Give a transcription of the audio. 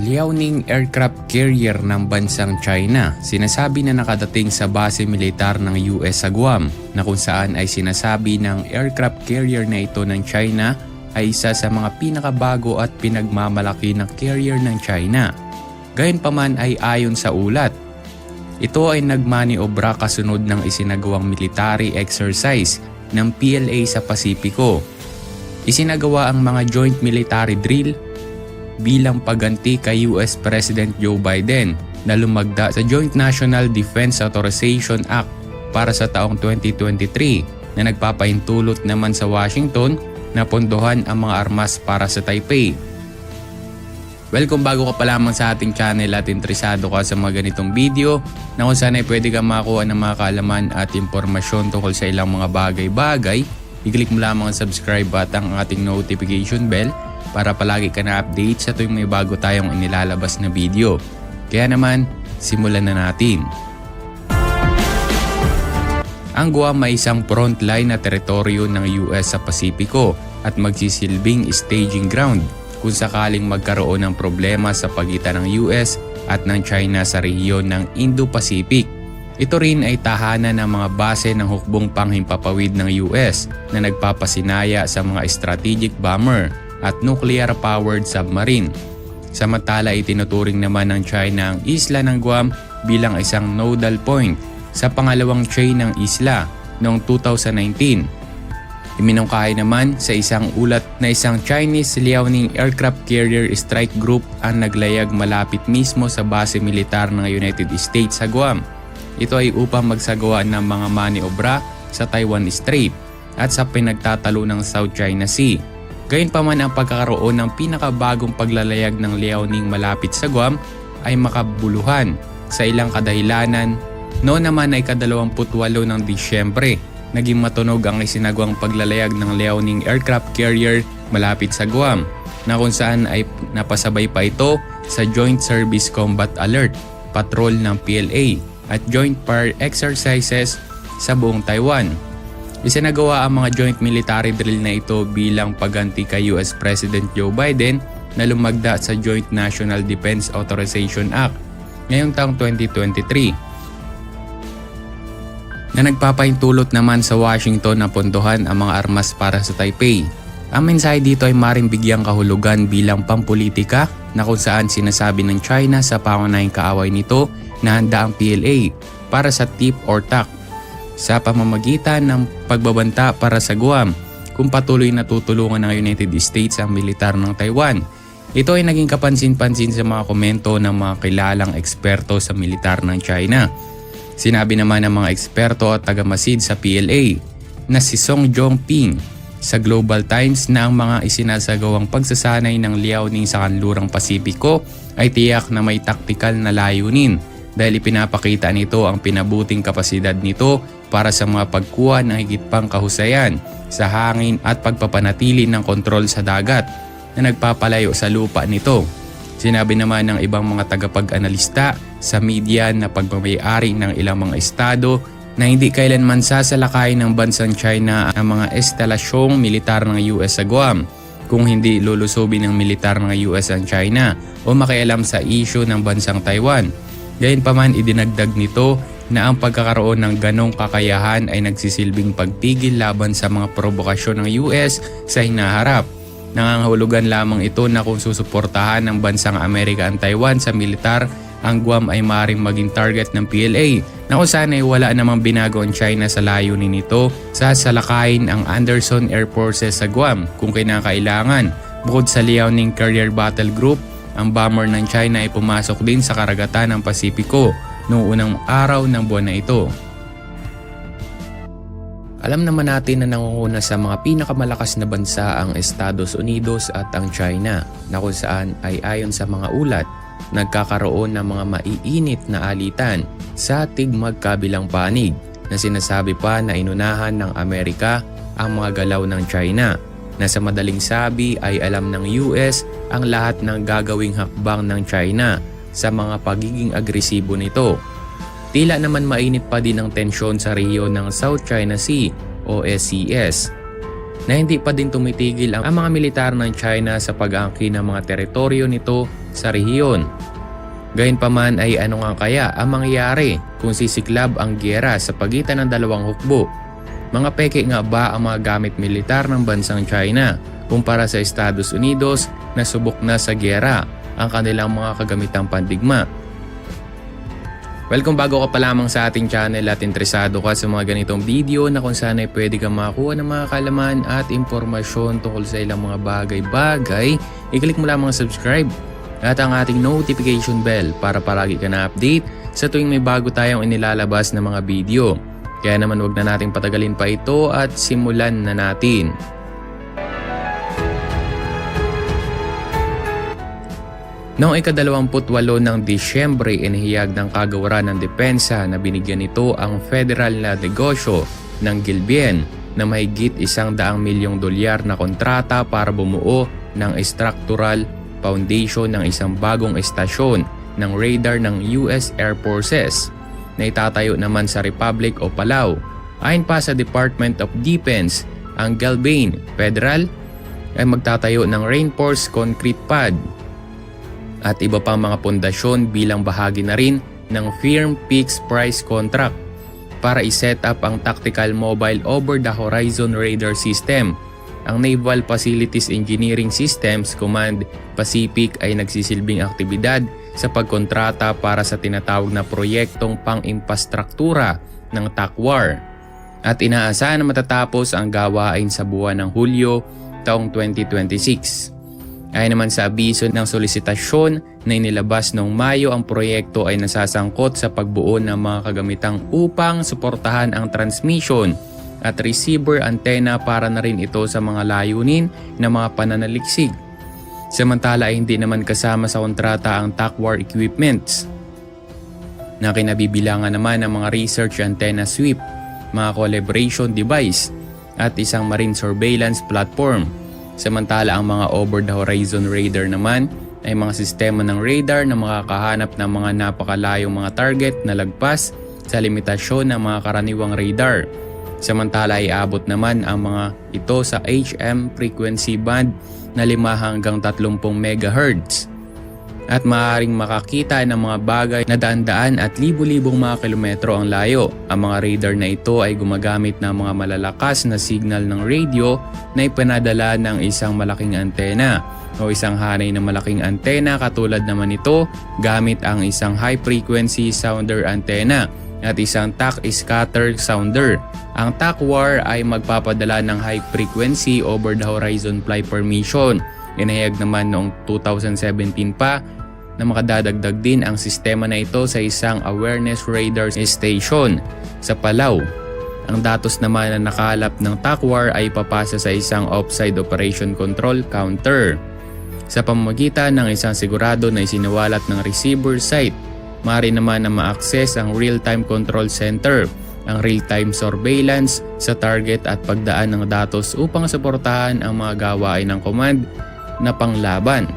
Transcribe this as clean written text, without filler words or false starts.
Liaoning aircraft carrier ng bansang China sinasabi na nakadating sa base militar ng US sa Guam na kung saan ay sinasabi ng aircraft carrier na ito ng China ay isa sa mga pinakabago at pinagmamalaki na carrier ng China. Gayunpaman ay ayon sa ulat, ito ay nagmaniobra kasunod ng isinagawang military exercise ng PLA sa Pasipiko. Isinagawa ang mga joint military drill bilang pagganti kay US President Joe Biden na lumagda sa Joint National Defense Authorization Act para sa taong 2023 na nagpapahintulot naman sa Washington na pondohan ang mga armas para sa Taipei. Well, kung bago ka pa lamang sa ating channel at interesado ka sa mga ganitong video na kung saan ay pwede kang makakuha ng mga kaalaman at impormasyon tungkol sa ilang mga bagay-bagay, i-click mo lamang ang subscribe button ang ating notification bell para palagi ka na-update sa tuwing may bago tayong inilalabas na video. Kaya naman, simulan na natin. Ang Guam ay isang frontline na teritoryo ng US sa Pasipiko at magsisilbing staging ground kung sakaling magkaroon ng problema sa pagitan ng US at ng China sa rehiyon ng Indo-Pacific. Ito rin ay tahanan ng mga base ng hukbong panghimpapawid ng US na nagpapasinaya sa mga strategic bomber at nuclear-powered submarine. Samantala itinuturing naman ng China ang isla ng Guam bilang isang nodal point sa pangalawang chain ng isla noong 2019. Iminungkahi naman sa isang ulat na isang Chinese Liaoning aircraft carrier strike group ang naglayag malapit mismo sa base militar ng United States sa Guam. Ito ay upang magsagawa ng mga maniobra sa Taiwan Strait at sa pinagtatalo ng South China Sea. Gayunpaman ang pagkakaroon ng pinakabagong paglalayag ng Liaoning malapit sa Guam ay makabuluhan sa ilang kadahilanan. Noon naman ay 28 ng Disyembre, naging matunog ang isinagawang paglalayag ng Liaoning aircraft carrier malapit sa Guam na kung saan ay napasabay pa ito sa Joint Service Combat Alert, patrol ng PLA at joint fire exercises sa buong Taiwan. Isinagawa ang mga joint military drill na ito bilang pagganti kay US President Joe Biden na lumagda sa Joint National Defense Authorization Act ngayong taong 2023 na nagpapahintulot naman sa Washington na pondohan ang mga armas para sa Taipei. Ang mensahe dito ay maring bigyang kahulugan bilang pampolitika na kung saan sinasabi ng China sa pangunahing kaaway nito na handa ang PLA para sa tip or tack sa pamamagitan ng pagbabanta para sa Guam kung patuloy na tutulungan ng United States ang militar ng Taiwan. Ito ay naging kapansin-pansin sa mga komento ng mga kilalang eksperto sa militar ng China. Sinabi naman ng mga eksperto at tagamasid sa PLA na si Song Jongping sa Global Times na ang mga isinasagawang pagsasanay ng Liaoning sa kanlurang Pasipiko ay tiyak na may taktikal na layunin dahil ipinapakita nito ang pinabuting kapasidad nito para sa mga pagkuha ng higit pang kahusayan sa hangin at pagpapanatili ng kontrol sa dagat na nagpapalayo sa lupa nito. Sinabi naman ng ibang mga tagapag-analista sa media na pagmamayari ng ilang mga estado na hindi kailanman sasalakayin ng bansang China ang mga estalasyong militar ng US sa Guam kung hindi lulusubin ng militar ng US ang China o makialam sa issue ng bansang Taiwan. Gayunpaman idinagdag nito na ang pagkakaroon ng ganong kakayahan ay nagsisilbing pagpigil laban sa mga provokasyon ng US sa hinaharap. Nangangahulugan lamang ito na kung susuportahan ng bansang Amerika ang Taiwan sa militar, ang Guam ay maaaring maging target ng PLA na kung saan ay wala namang binago ang China sa layunin nito sa salakayin ang Anderson Air Forces sa Guam kung kinakailangan. Bukod sa Liaoning Carrier Battle Group, ang bomber ng China ay pumasok din sa karagatan ng Pasipiko noong unang araw ng buwan na ito. Alam naman natin na nangunguna sa mga pinakamalakas na bansa ang Estados Unidos at ang China na kung saan ay ayon sa mga ulat, nagkakaroon ng mga maiinit na alitan sa tigmagkabilang panig na sinasabi pa na inunahan ng Amerika ang mga galaw ng China na sa madaling sabi ay alam ng US ang lahat ng gagawing hakbang ng China sa mga pagiging agresibo nito. Tila naman mainit pa din ang tensyon sa rehiyon ng South China Sea o SCS. na hindi pa din tumitigil ang mga militar ng China sa pag-aangkin ng mga teritoryo nito sa rehiyon. Gayunpaman ay ano nga kaya ang mangyayari kung sisiklab ang giyera sa pagitan ng dalawang hukbo? Mga peke nga ba ang mga gamit militar ng bansang China kumpara sa Estados Unidos na subok na sa giyera ang kanilang mga kagamitang pandigma? Well, kung bago ka pa lamang sa ating channel at interesado ka sa mga ganitong video na kung saan ay pwede kang makakuha ng mga kalaman at impormasyon tungkol sa ilang mga bagay-bagay, i-click mo lamang subscribe at ang ating notification bell para palagi ka na-update sa tuwing may bago tayong inilalabas na mga video. Kaya naman wag na nating patagalin pa ito at simulan na natin. Noong ika-28 ng Disyembre, inihayag ng Kagawaran ng Depensa na binigyan nito ang federal na negosyo ng Gilbien na mahigit $100 milyong na kontrata para bumuo ng structural foundation ng isang bagong estasyon ng radar ng US Air Forces na itatayo naman sa Republic of Palau. Ayon pa sa Department of Defense, ang Gilbien Federal ay magtatayo ng reinforced concrete pad at iba pang mga pundasyon bilang bahagi na rin ng firm fixed price contract para i-set up ang Tactical Mobile Over-the-Horizon Radar System. Ang Naval Facilities Engineering Systems Command Pacific ay nagsisilbing aktibidad sa pagkontrata para sa tinatawag na proyektong pang-infrastruktura ng TACWAR at inaasahan na matatapos ang gawain sa buwan ng Hulyo taong 2026. Ayon naman sa abiso ng solisitasyon na inilabas noong Mayo, ang proyekto ay nasasangkot sa pagbuo ng mga kagamitang upang suportahan ang transmission at receiver antenna para na rin ito sa mga layunin ng mga pananaliksik. Samantala ay hindi naman kasama sa kontrata ang TACWAR equipments na kinabibilangan naman ng mga research antenna sweep, mga calibration device at isang marine surveillance platform. Samantala ang mga over-the-horizon radar naman ay mga sistema ng radar na makakahanap ng mga napakalayong mga target na lagpas sa limitasyon ng mga karaniwang radar. Samantala ay abot naman ang mga ito sa HM frequency band na 5 hanggang 30 MHz at maaaring makakita ng mga bagay na daan-daan at libu-libong mga kilometro ang layo. Ang mga radar na ito ay gumagamit ng mga malalakas na signal ng radio na ipanadala ng isang malaking antena o isang hanay na malaking antena. Katulad naman ito gamit ang isang high frequency sounder antenna at isang TAC scatter sounder. Ang TACWAR ay magpapadala ng high frequency over the horizon flight permission. Inahayag naman noong 2017 pa na makadadagdag din ang sistema na ito sa isang awareness radar station sa Palau. Ang datos naman na nakalap ng TACWAR ay papasa sa isang offside operation control counter. Sa pamamagitan ng isang sigurado na isinawalat ng receiver site, maaari naman na ma-access ang real-time control center, ang real-time surveillance sa target at pagdaan ng datos upang suportahan ang mga gawain ng command na panglaban.